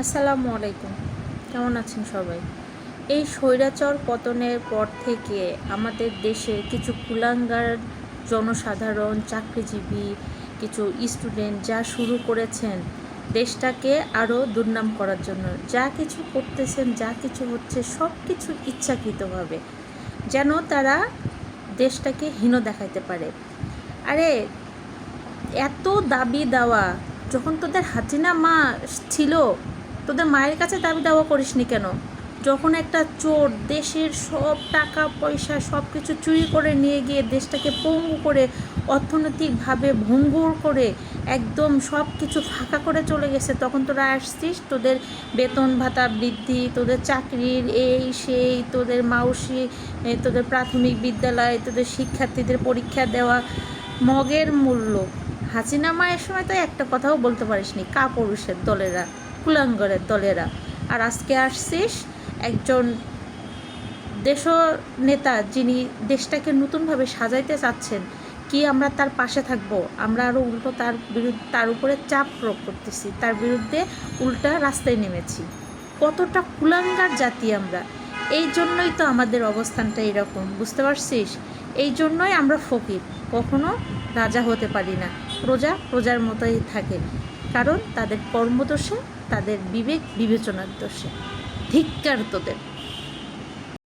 আসসালামু আলাইকুম। কেমন আছেন সবাই? এই স্বৈরাচার পতনের পর থেকে আমাদের দেশে কিছু কুলাঙ্গার জনসাধারণ, চাকরিজীবী, কিছু স্টুডেন্ট যা শুরু করেছেন দেশটাকে আরও দুর্নাম করার জন্য, যা কিছু করতেছেন, যা কিছু হচ্ছে সব কিছু ইচ্ছাকৃতভাবে, যেন তারা দেশটাকে হীন দেখাইতে পারে। আরে এত দাবি দেওয়া, যখন তোদের হাসিনা মা ছিল তোদের মায়ের কাছে দাবি দাওয়া করিসনি কেন? যখন একটা চোর দেশের সব টাকা পয়সা সব কিছু চুরি করে নিয়ে গিয়ে দেশটাকে পঙ্গু করে অর্থনৈতিকভাবে ভঙ্গুর করে একদম সব কিছু ফাঁকা করে চলে গেছে, তখন তোরা আসছিস তোদের বেতন ভাতা বৃদ্ধি, তোদের চাকরির এই সেই, তোদের মাউসি, তোদের প্রাথমিক বিদ্যালয়, তোদের শিক্ষার্থীদের পরীক্ষা দেওয়া, মগের মূল্য। হাসিনা মায়ের সময় তো একটা কথাও বলতে পারিসনি, কাপুরুষের দলেরা, কুলাঙ্গরের দলেরা। আর আজকে আসছিস একজন দেশ নেতা, যিনি দেশটাকে নতুনভাবে সাজাইতে চাচ্ছেন, কি আমরা তার পাশে থাকবো? আমরা আরও উল্টো তার উপরে চাপ প্রয়োগ করতেছি, তার বিরুদ্ধে উল্টা রাস্তায় নেমেছি। কতটা কুলাঙ্গার জাতি আমরা! এই জন্যই তো আমাদের অবস্থানটা এরকম, বুঝতে পারছিস? এই জন্যই আমরা ফকির, কখনো রাজা হতে পারি না। প্রজা প্রজার মতোই থাকে, কারণ তাদের কর্মদোষে, তাদের বিবেক বিবেচনার দোষে। ধিক্কার তোদের!